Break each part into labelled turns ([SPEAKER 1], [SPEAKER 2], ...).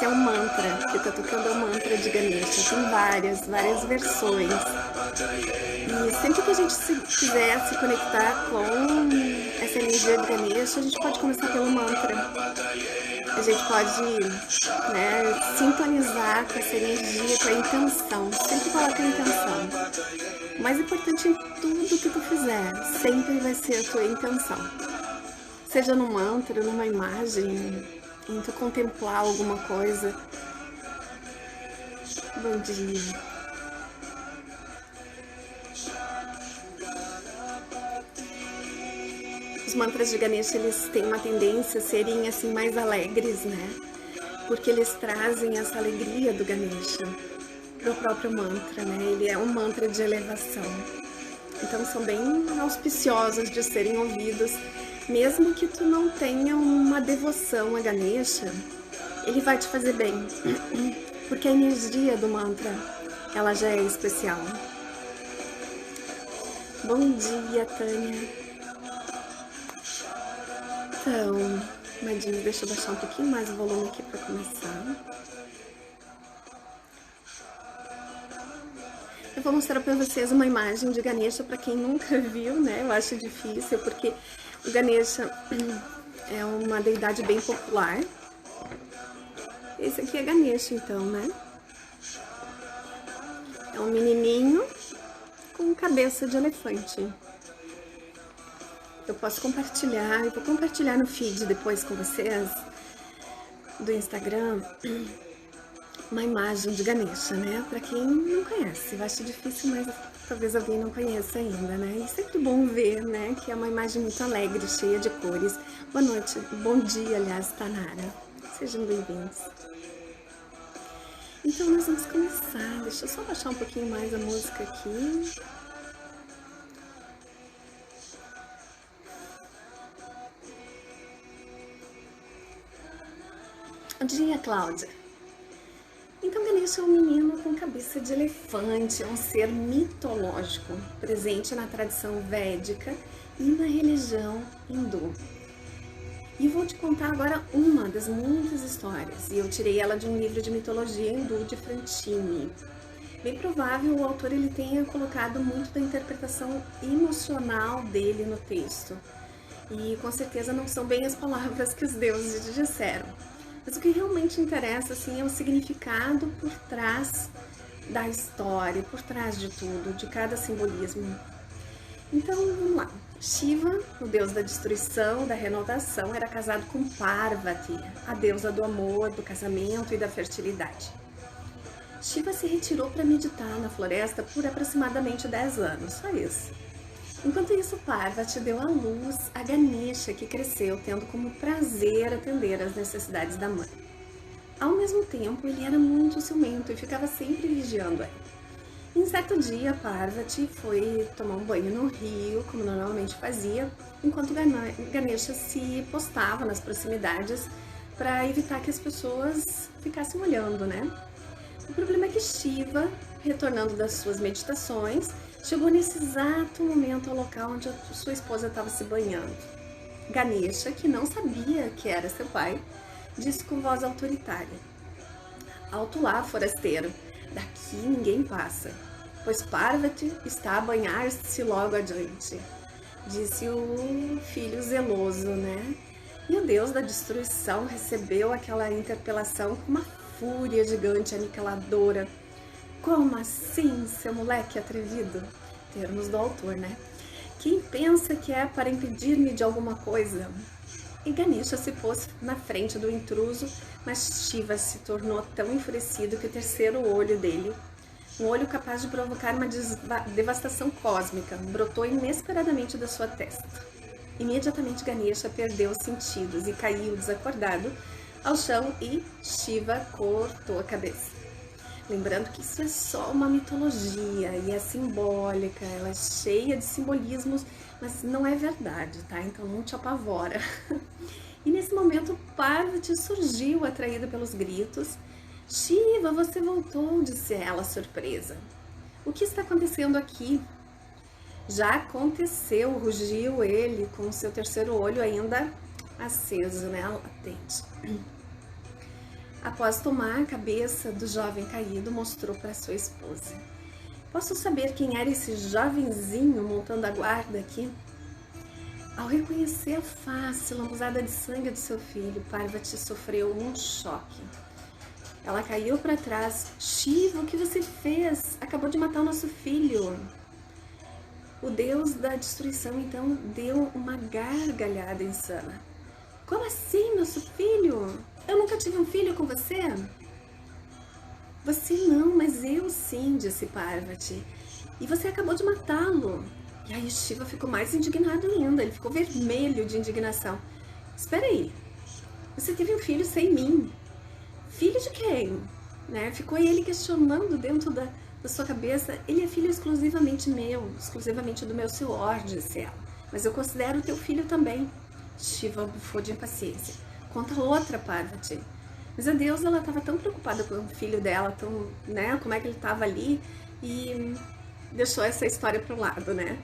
[SPEAKER 1] Esse é um mantra, que tá tocando é o mantra de Ganesha. Tem várias versões. E sempre que a gente quiser se conectar com essa energia de Ganesha, a gente pode começar pelo mantra. A gente pode, né, sintonizar com essa energia, com a intenção. Sempre coloca a intenção. O mais importante em tudo que tu fizer, sempre vai ser a tua intenção. Seja num mantra, numa imagem, em tu contemplar alguma coisa. Bom dia. Os mantras de Ganesha, eles têm uma tendência a serem assim mais alegres, né? Porque eles trazem essa alegria do Ganesha pro próprio mantra, né? Ele é um mantra de elevação. Então são bem auspiciosos de serem ouvidos, mesmo que tu não tenha uma devoção a Ganesha, ele vai te fazer bem, porque a energia do mantra, ela já é especial. Bom dia, Tânia. Então, Madinha, deixa eu baixar um pouquinho mais o volume aqui para começar. Eu vou mostrar para vocês uma imagem de Ganesha para quem nunca viu, né? Eu acho difícil, porque o Ganesha é uma deidade bem popular. Esse aqui é Ganesha, então, né? É um menininho com cabeça de elefante. Eu posso compartilhar, eu vou compartilhar no feed depois com vocês, do Instagram, uma imagem de Ganesha, né? Pra quem não conhece, eu acho difícil, mas talvez alguém não conheça ainda, né? E sempre bom ver, né? Que é uma imagem muito alegre, cheia de cores. Boa noite, bom dia, aliás, Tanara. Sejam bem-vindos. Então, nós vamos começar. Deixa eu só baixar um pouquinho mais a música aqui. Bom dia, Cláudia. Então, Ganesha é um menino com cabeça de elefante, é um ser mitológico, presente na tradição védica e na religião hindu. E vou te contar agora uma das muitas histórias, e eu tirei ela de um livro de mitologia hindu de Frantini. Bem provável o autor ele tenha colocado muito da interpretação emocional dele no texto, e com certeza não são bem as palavras que os deuses disseram. Mas o que realmente interessa assim, é o significado por trás da história, por trás de tudo, de cada simbolismo. Então, vamos lá. Shiva, o deus da destruição, da renovação, era casado com Parvati, a deusa do amor, do casamento e da fertilidade. Shiva se retirou para meditar na floresta por aproximadamente 10 anos, só isso. Enquanto isso, Parvati deu à luz a Ganesha, que cresceu tendo como prazer atender às necessidades da mãe. Ao mesmo tempo, ele era muito ciumento e ficava sempre vigiando ela. Em certo dia, Parvati foi tomar um banho no rio, como normalmente fazia, enquanto Ganesha se postava nas proximidades para evitar que as pessoas ficassem olhando, né? O problema é que Shiva, retornando das suas meditações, chegou nesse exato momento ao local onde a sua esposa estava se banhando. Ganesha, que não sabia que era seu pai, disse com voz autoritária: "Alto lá, forasteiro, daqui ninguém passa, pois Parvati está a banhar-se logo adiante", disse o filho zeloso, né? E o deus da destruição recebeu aquela interpelação com uma fúria gigante, aniquiladora. "Como assim, seu moleque atrevido?" Termos do autor, né? "Quem pensa que é para impedir-me de alguma coisa?" E Ganesha se pôs na frente do intruso, mas Shiva se tornou tão enfurecido que o terceiro olho dele, um olho capaz de provocar uma devastação cósmica, brotou inesperadamente da sua testa. Imediatamente Ganesha perdeu os sentidos e caiu desacordado ao chão e Shiva cortou a cabeça. Lembrando que isso é só uma mitologia e é simbólica, ela é cheia de simbolismos, mas não é verdade, tá? Então não te apavora. E nesse momento Parvati surgiu, atraída pelos gritos. "Shiva, você voltou", disse ela, surpresa. "O que está acontecendo aqui?" "Já aconteceu", rugiu ele, com o seu terceiro olho ainda aceso, né? Latente. Após tomar a cabeça do jovem caído, mostrou para sua esposa. Posso saber quem era esse jovenzinho montando a guarda aqui? Ao reconhecer a face lambuzada de sangue do seu filho, Parvati sofreu um choque. Ela caiu para trás. Shiva, o que você fez? Acabou de matar o nosso filho. O deus da destruição então deu uma gargalhada insana. Como assim, nosso filho? Eu nunca tive um filho com você? Você não, mas eu sim, disse Parvati. E você acabou de matá-lo. E aí Shiva ficou mais indignado ainda, ele ficou vermelho de indignação. Espera aí, você teve um filho sem mim. Filho de quem? Né? Ficou ele questionando dentro da sua cabeça. Ele é filho exclusivamente meu, exclusivamente do meu suor, disse ela. Mas eu considero teu filho também. Shiva bufou de impaciência. Conta outra, Parvati. Mas a deusa, ela estava tão preocupada com o filho dela, tão, né, como é que ele estava ali, e deixou essa história para o lado, né?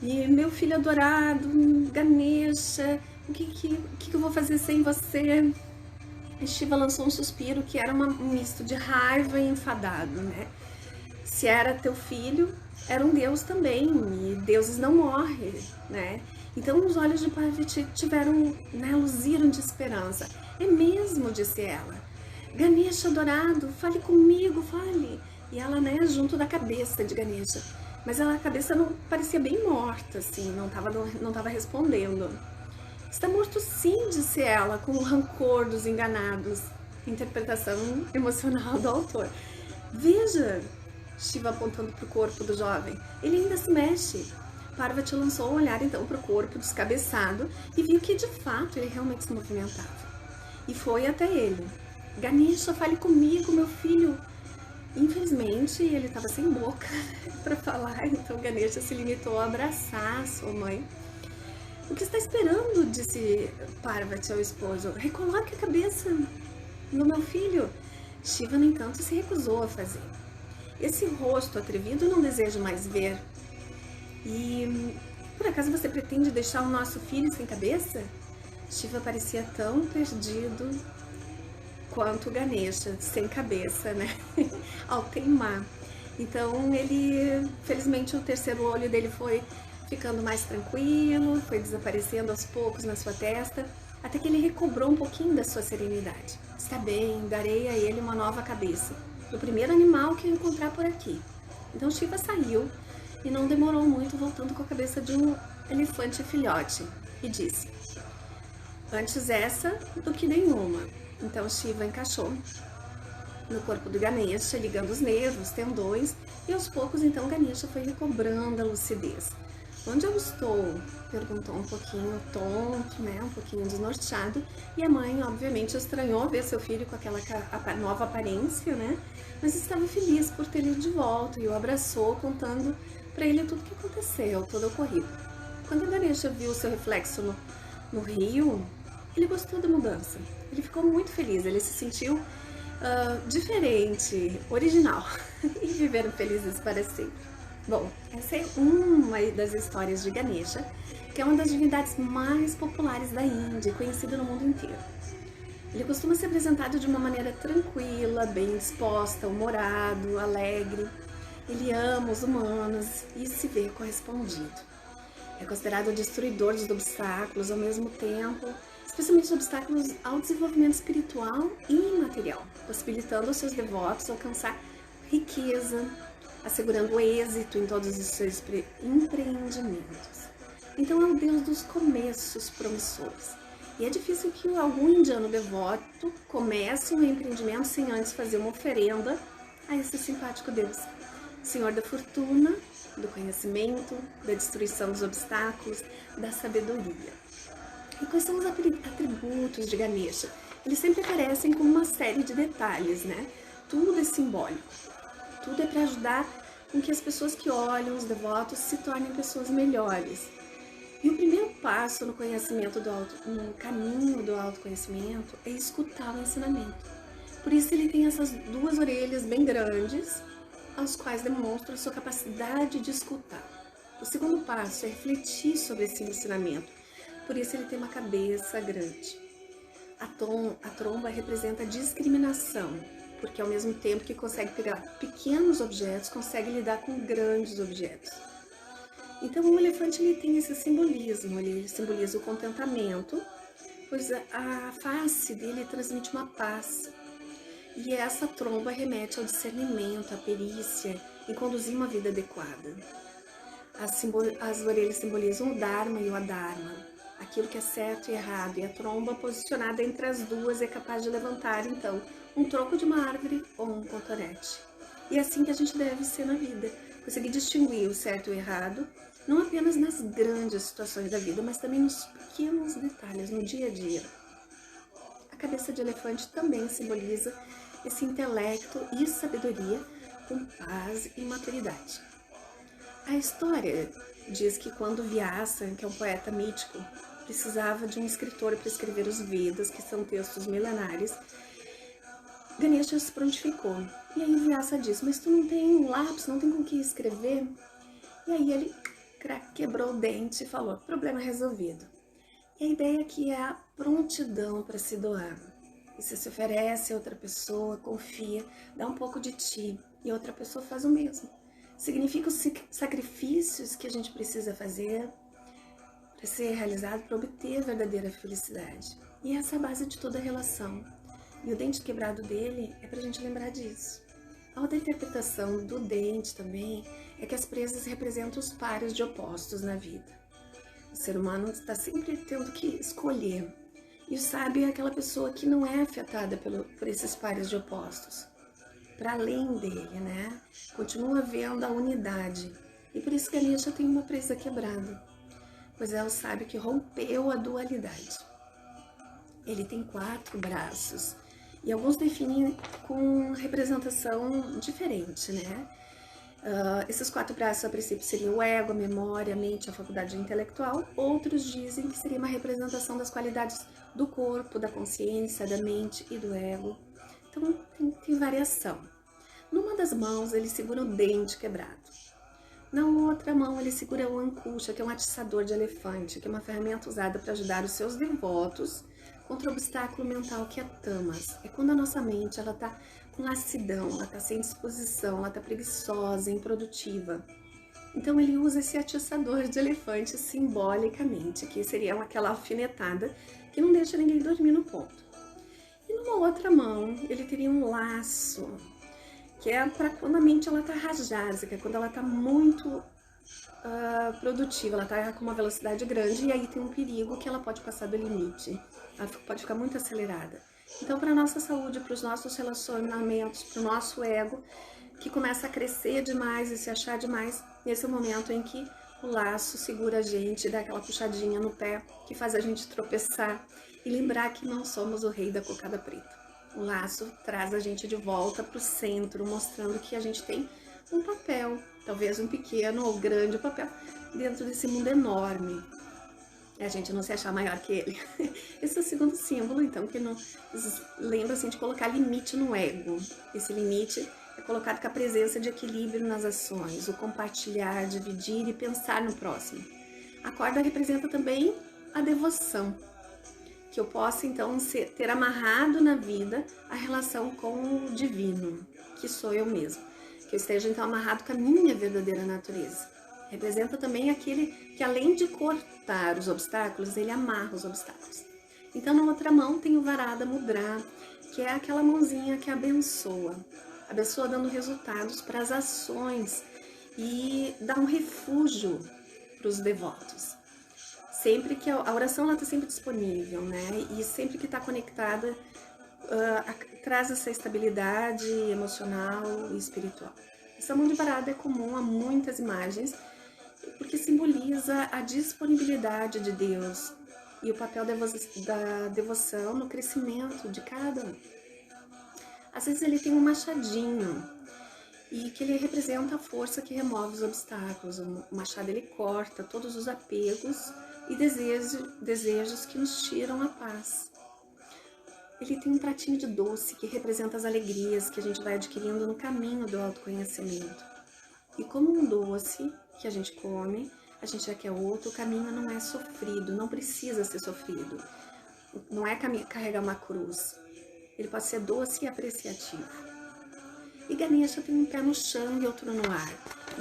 [SPEAKER 1] E meu filho adorado, Ganesha, o que eu vou fazer sem você? E Shiva lançou um suspiro que era um misto de raiva e enfadado, né? Se era teu filho, era um deus também, e deuses não morrem, né? Então os olhos de Parvati tiveram, né, luziram de esperança. É mesmo, disse ela. Ganesha adorado, fale comigo, fale. E ela, né, junto da cabeça de Ganesha. Mas a cabeça não parecia bem morta, assim, não tava respondendo. Está morto sim, disse ela, com o rancor dos enganados. Interpretação emocional do autor. Veja, Shiva apontando para o corpo do jovem, ele ainda se mexe. Parvati lançou um olhar então para o corpo descabeçado e viu que de fato ele realmente se movimentava. E foi até ele. Ganesha, fale comigo, meu filho. Infelizmente ele estava sem boca para falar, então Ganesha se limitou a abraçar sua mãe. O que está esperando? Disse Parvati ao esposo. Recoloque a cabeça no meu filho. Shiva, no entanto, se recusou a fazer. Esse rosto atrevido eu não desejo mais ver. E por acaso você pretende deixar o nosso filho sem cabeça? Shiva parecia tão perdido quanto Ganesha, sem cabeça, né? Ao teimar. Então ele, felizmente, o terceiro olho dele foi ficando mais tranquilo, foi desaparecendo aos poucos na sua testa, até que ele recobrou um pouquinho da sua serenidade. Está bem, darei a ele uma nova cabeça, do primeiro animal que eu encontrar por aqui. Então Shiva saiu e não demorou muito, voltando com a cabeça de um elefante filhote, e disse: antes essa do que nenhuma. Então Shiva encaixou no corpo do Ganesha, ligando os nervos, tendões, e aos poucos então Ganesha foi recobrando a lucidez. Onde eu estou? Perguntou um pouquinho tonto, né, um pouquinho desnorteado, e a mãe obviamente estranhou ver seu filho com aquela nova aparência, né, mas estava feliz por ter ele de volta e o abraçou, contando para ele tudo o que aconteceu, todo ocorrido. Quando a Ganesha viu seu reflexo no rio, ele gostou da mudança, ele ficou muito feliz, ele se sentiu diferente, original, e viveram felizes para sempre. Bom, essa é uma das histórias de Ganesha, que é uma das divindades mais populares da Índia, conhecida no mundo inteiro. Ele costuma ser apresentado de uma maneira tranquila, bem disposta, humorado, alegre. Ele ama os humanos e se vê correspondido. É considerado o destruidor dos obstáculos, ao mesmo tempo, especialmente obstáculos ao desenvolvimento espiritual e material, possibilitando aos seus devotos alcançar riqueza, assegurando o êxito em todos os seus empreendimentos. Então é o deus dos começos promissores. E é difícil que algum indiano devoto comece um empreendimento sem antes fazer uma oferenda a esse simpático deus. Senhor da fortuna, do conhecimento, da destruição dos obstáculos, da sabedoria. E quais são os atributos de Ganesha? Eles sempre aparecem com uma série de detalhes, né? Tudo é simbólico. Tudo é para ajudar com que as pessoas que olham, os devotos, se tornem pessoas melhores. E o primeiro passo no no caminho do autoconhecimento é escutar o ensinamento. Por isso ele tem essas duas orelhas bem grandes, as quais demonstram a sua capacidade de escutar. O segundo passo é refletir sobre esse ensinamento. Por isso ele tem uma cabeça grande. A tromba representa discriminação, porque ao mesmo tempo que consegue pegar pequenos objetos, consegue lidar com grandes objetos. Então o elefante ele tem esse simbolismo, ele simboliza o contentamento, pois a face dele transmite uma paz. E essa tromba remete ao discernimento, à perícia em conduzir uma vida adequada. As orelhas simbolizam o Dharma e o Adharma, aquilo que é certo e errado, e a tromba posicionada entre as duas é capaz de levantar, então, um tronco de uma árvore ou um cotonete. E é assim que a gente deve ser na vida, conseguir distinguir o certo e o errado, não apenas nas grandes situações da vida, mas também nos pequenos detalhes, no dia a dia. A cabeça de elefante também simboliza esse intelecto e sabedoria com paz e maturidade. A história diz que quando Vyasa, que é um poeta mítico, precisava de um escritor para escrever os Vedas, que são textos milenares, Ganesha se prontificou. E aí Vyasa disse, mas tu não tem lápis, não tem com que escrever? E aí ele quebrou o dente e falou, problema resolvido. E a ideia aqui é a prontidão para se doar. Você se oferece a outra pessoa, confia, dá um pouco de ti e outra pessoa faz o mesmo. Significa os sacrifícios que a gente precisa fazer para ser realizado, para obter a verdadeira felicidade. E essa é a base de toda a relação. E o dente quebrado dele é para a gente lembrar disso. A outra interpretação do dente também é que as presas representam os pares de opostos na vida. O ser humano está sempre tendo que escolher. E o sábio é aquela pessoa que não é afetada por esses pares de opostos. Para além dele, né? Continua vendo a unidade. E por isso que Ganesha tem uma presa quebrada. Pois é o sábio que rompeu a dualidade. Ele tem 4 braços. E alguns definem com representação diferente, né? Esses 4 braços, a princípio, seriam o ego, a memória, a mente, a faculdade intelectual. Outros dizem que seria uma representação das qualidades do corpo, da consciência, da mente e do ego. Então, tem variação. Numa das mãos, ele segura o dente quebrado. Na outra mão, ele segura o ankusha, que é um atiçador de elefante, que é uma ferramenta usada para ajudar os seus devotos contra o obstáculo mental que é tamas. É quando a nossa mente está com lassidão, ela está sem disposição, ela está preguiçosa, improdutiva. Então ele usa esse atiçador de elefante simbolicamente, que seria aquela alfinetada que não deixa ninguém dormir no ponto. E numa outra mão, ele teria um laço, que é para quando a mente está rajásica, quando ela está muito produtiva, ela está com uma velocidade grande e aí tem um perigo que ela pode passar do limite, ela pode ficar muito acelerada. Então, para a nossa saúde, para os nossos relacionamentos, para o nosso ego, que começa a crescer demais e se achar demais, esse é o momento em que o laço segura a gente, dá aquela puxadinha no pé, que faz a gente tropeçar e lembrar que não somos o rei da cocada preta. O laço traz a gente de volta para o centro, mostrando que a gente tem um papel, talvez um pequeno ou grande papel, dentro desse mundo enorme. E a gente não se achar maior que ele. Esse é o segundo símbolo, então, que nos lembra assim, de colocar limite no ego. Esse limite é colocado com a presença de equilíbrio nas ações, o compartilhar, dividir e pensar no próximo. A corda representa também a devoção, que eu possa então ter amarrado na vida a relação com o divino, que sou eu mesmo, que eu esteja então amarrado com a minha verdadeira natureza. Representa também aquele que além de cortar os obstáculos, ele amarra os obstáculos. Então na outra mão tem o Varada Mudra, que é aquela mãozinha que abençoa dando resultados para as ações e dá um refúgio para os devotos. Sempre que a oração está sempre disponível, né? E sempre que está conectada, traz essa estabilidade emocional e espiritual. Essa mão de varada é comum a muitas imagens, porque simboliza a disponibilidade de Deus e o papel da devoção no crescimento de cada um. Às vezes ele tem um machadinho, e que ele representa a força que remove os obstáculos. O machado ele corta todos os apegos e desejos que nos tiram a paz. Ele tem um pratinho de doce que representa as alegrias que a gente vai adquirindo no caminho do autoconhecimento. E como um doce que a gente come, a gente já quer outro, o caminho não é sofrido, não precisa ser sofrido. não é carregar uma cruz. Ele pode ser doce e apreciativo. E Ganesha tem um pé no chão e outro no ar.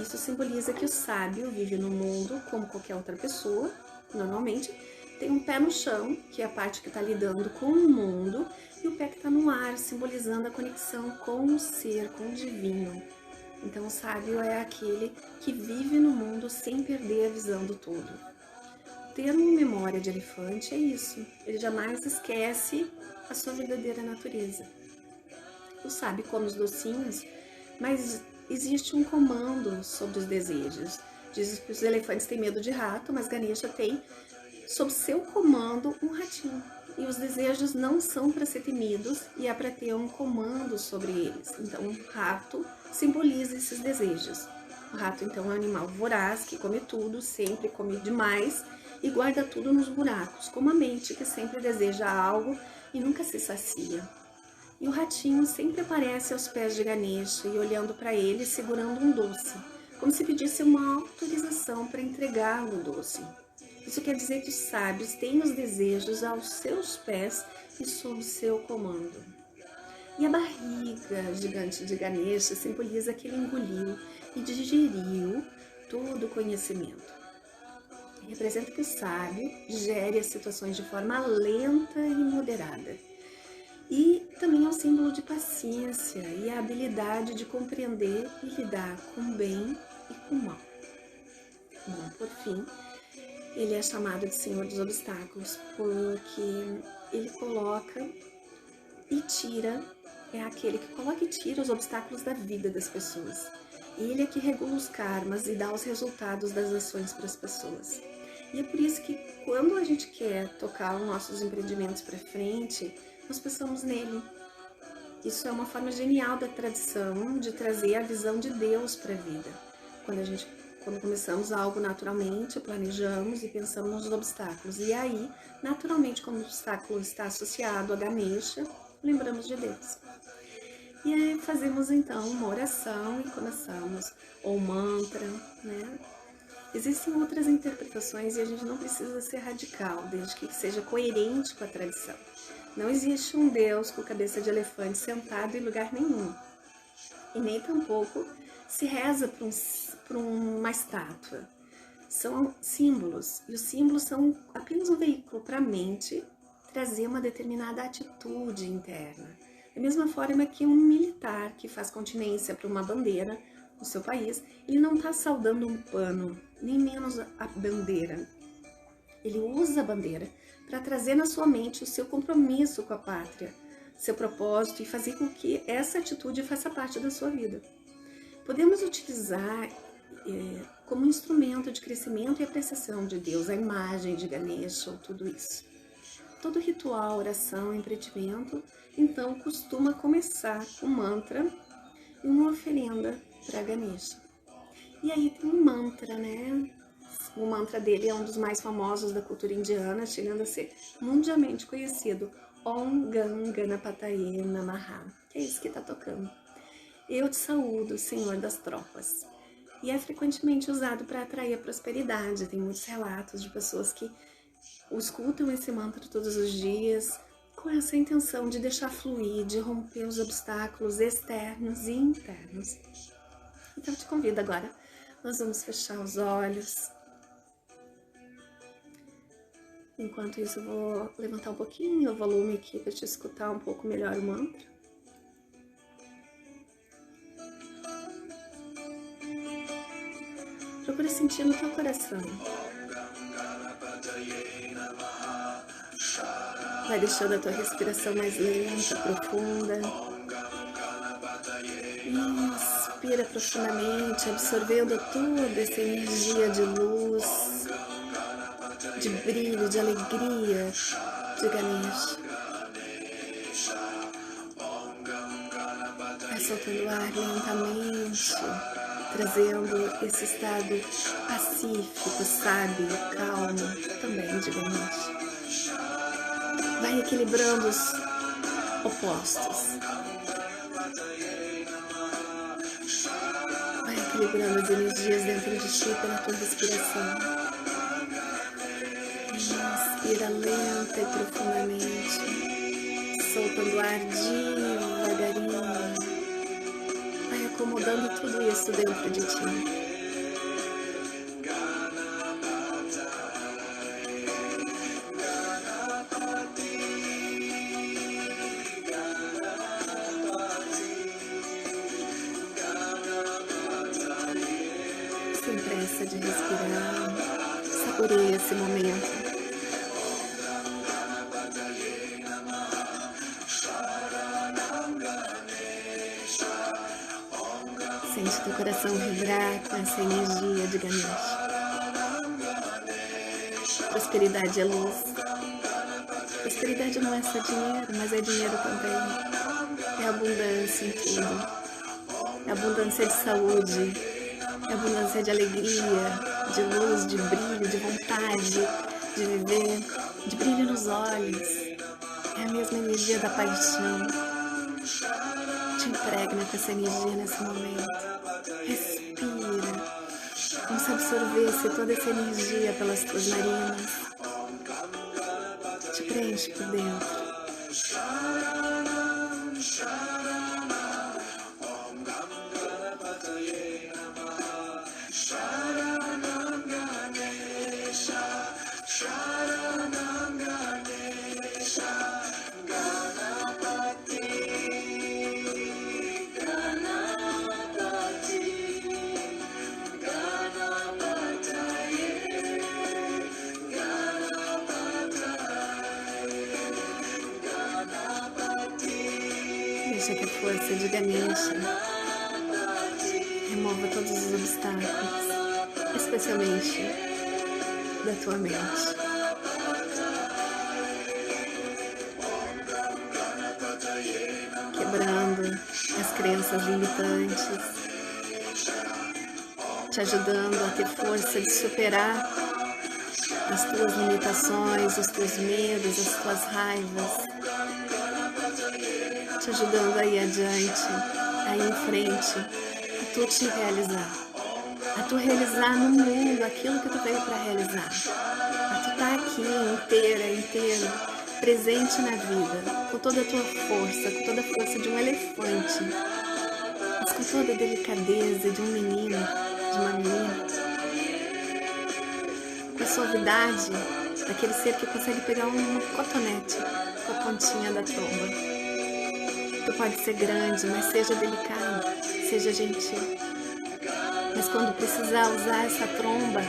[SPEAKER 1] Isso simboliza que o sábio vive no mundo como qualquer outra pessoa, normalmente. Tem um pé no chão, que é a parte que está lidando com o mundo, e o pé que está no ar, simbolizando a conexão com o ser, com o divino. Então o sábio é aquele que vive no mundo sem perder a visão do todo. Ter uma memória de elefante é isso, ele jamais esquece a sua verdadeira natureza. O sábio come os docinhos, mas existe um comando sobre os desejos. Diz que os elefantes têm medo de rato, mas Ganesha tem sob seu comando um ratinho. E os desejos não são para ser temidos e é para ter um comando sobre eles. Então o rato simboliza esses desejos. O rato então é um animal voraz que come tudo, sempre come demais e guarda tudo nos buracos, como a mente que sempre deseja algo e nunca se sacia. E o ratinho sempre aparece aos pés de Ganesha e olhando para ele segurando um doce, como se pedisse uma autorização para entregar-lhe o doce. Isso quer dizer que os sábios têm os desejos aos seus pés e sob seu comando. E a barriga gigante de Ganesha simboliza que ele engoliu e digeriu todo o conhecimento. Representa que o sábio gere as situações de forma lenta e moderada. E também é um símbolo de paciência e a habilidade de compreender e lidar com o bem e com o mal. Bom, por fim, ele é chamado de Senhor dos Obstáculos porque ele coloca e tira, é aquele que coloca e tira os obstáculos da vida das pessoas. Ele é que regula os karmas e dá os resultados das ações para as pessoas. E é por isso que quando a gente quer tocar os nossos empreendimentos para frente, nós pensamos nele. Isso é uma forma genial da tradição de trazer a visão de Deus para a vida. Quando começamos algo naturalmente, planejamos e pensamos nos obstáculos. E aí, naturalmente, como o obstáculo está associado a Ganesha, lembramos de Deus. E aí fazemos então uma oração e começamos, ou mantra, né? Existem outras interpretações e a gente não precisa ser radical, desde que seja coerente com a tradição. Não existe um Deus com cabeça de elefante sentado em lugar nenhum. E nem tampouco se reza para uma estátua. São símbolos, e os símbolos são apenas um veículo para a mente trazer uma determinada atitude interna. Da mesma forma que um militar que faz continência para uma bandeira no seu país, ele não está saudando um pano, nem menos a bandeira. Ele usa a bandeira para trazer na sua mente o seu compromisso com a pátria, seu propósito e fazer com que essa atitude faça parte da sua vida. Podemos utilizar como instrumento de crescimento e apreciação de Deus, a imagem de Ganesha ou tudo isso. Todo ritual, oração, empreendimento, então costuma começar com um mantra e uma oferenda para Ganesha. E aí tem um mantra, né? O mantra dele é um dos mais famosos da cultura indiana, chegando a ser mundialmente conhecido, Om Gam Ganapataye Namaha, que é isso que está tocando. Eu te saúdo, Senhor das tropas. E é frequentemente usado para atrair a prosperidade. Tem muitos relatos de pessoas que escutam esse mantra todos os dias com essa intenção de deixar fluir, de romper os obstáculos externos e internos. Então eu te convido agora, nós vamos fechar os olhos. Enquanto isso eu vou levantar um pouquinho o volume aqui para te escutar um pouco melhor o mantra. Procura sentir no teu coração. Vai deixando a tua respiração mais lenta, profunda. Inspira profundamente, absorvendo toda essa energia de luz, de brilho, de alegria de Ganesha. Vai soltando ar lentamente, trazendo esse estado pacífico, sábio, calmo também de Ganesha. Vai equilibrando os opostos. Vai equilibrando as energias dentro de ti pela tua respiração. Inspira Respira lenta e profundamente, soltando o ar devagarinho. Vai acomodando tudo isso dentro de ti. Sem pressa de respirar, saboreia esse momento. Sente teu coração vibrar com essa energia de Ganesha. Prosperidade é luz. Prosperidade não é só dinheiro, mas é dinheiro também. É abundância em tudo. É abundância de saúde. É abundância de alegria, de luz, de brilho, de vontade de viver, de brilho nos olhos. É a mesma energia da paixão. Te impregna com essa energia nesse momento. Respira, como se absorvesse toda essa energia pelas tuas narinas. Te preenche por dentro. Deixa que a força de Ganesha remova todos os obstáculos, especialmente da tua mente. Quebrando as crenças limitantes, te ajudando a ter força de superar as tuas limitações, os teus medos, as tuas raivas. Te ajudando a ir adiante, a ir em frente, a tu te realizar, a tu realizar no mundo aquilo que tu veio para realizar, a tu estar aqui inteiro, presente na vida, com toda a tua força, com toda a força de um elefante, mas com toda a delicadeza de um menino, de uma menina, com a suavidade daquele ser que consegue pegar um cotonete com a pontinha da tromba. Tu pode ser grande, mas seja delicado, seja gentil. Mas quando precisar usar essa tromba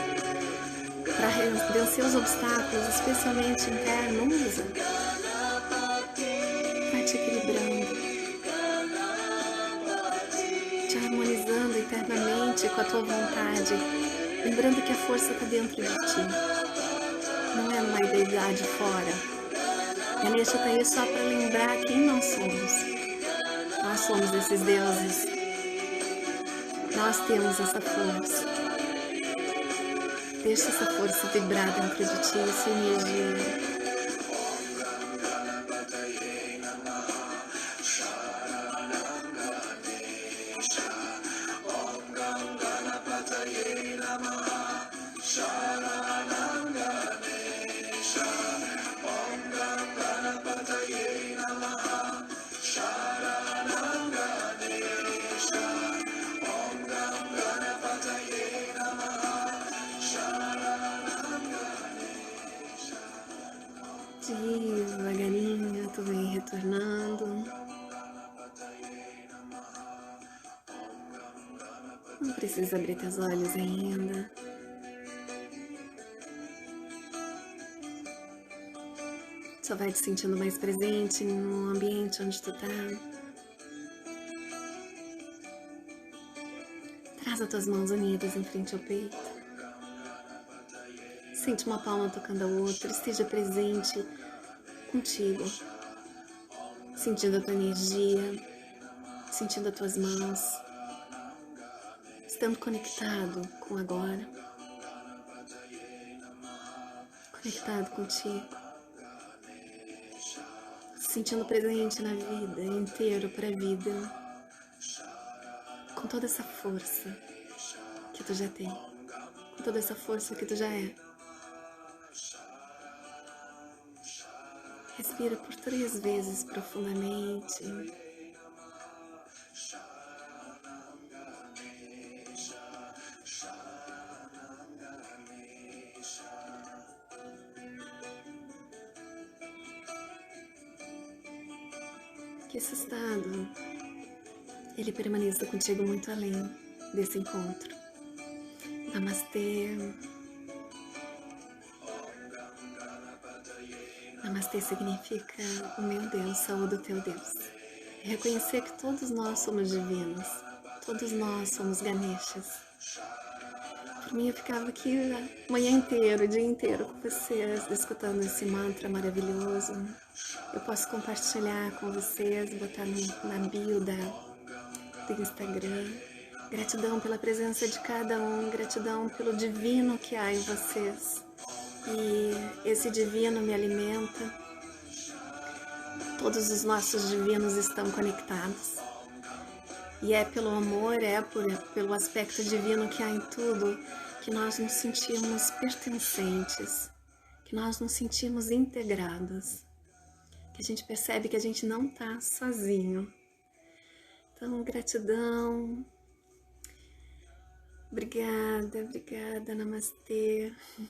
[SPEAKER 1] para vencer os obstáculos, especialmente internos, usa. Vai te equilibrando, te harmonizando internamente com a tua vontade, lembrando que a força está dentro de ti. Não é uma ideidade fora. Ganesha está aí só para lembrar quem nós somos. Nós somos esses deuses. Nós temos essa força. Deixa essa força vibrar dentro de ti, essa energia. Devagarinho, tu vem retornando. Não precisa abrir teus olhos ainda. Só vai te sentindo mais presente no ambiente onde tu tá. Traz as tuas mãos unidas em frente ao peito. Sente uma palma tocando a outra, esteja presente contigo, sentindo a tua energia, sentindo as tuas mãos, estando conectado com agora, conectado contigo, se sentindo presente na vida, inteiro para a vida, com toda essa força que tu já tem, com toda essa força que tu já é. Respira por 3 vezes profundamente. Que esse estado, ele permaneça contigo muito além desse encontro. Namastê. Namastê significa o meu Deus, saúde o teu Deus. Reconhecer que todos nós somos divinos, todos nós somos Ganeshas. Por mim, eu ficava aqui a manhã inteira, o dia inteiro com vocês, escutando esse mantra maravilhoso. Eu posso compartilhar com vocês, botar na bio do Instagram. Gratidão pela presença de cada um, gratidão pelo divino que há em vocês. E esse divino me alimenta. Todos os nossos divinos estão conectados. E é pelo amor, pelo aspecto divino que há em tudo, que nós nos sentimos pertencentes, que nós nos sentimos integrados, que a gente percebe que a gente não está sozinho. Então, gratidão. Obrigada, namastê.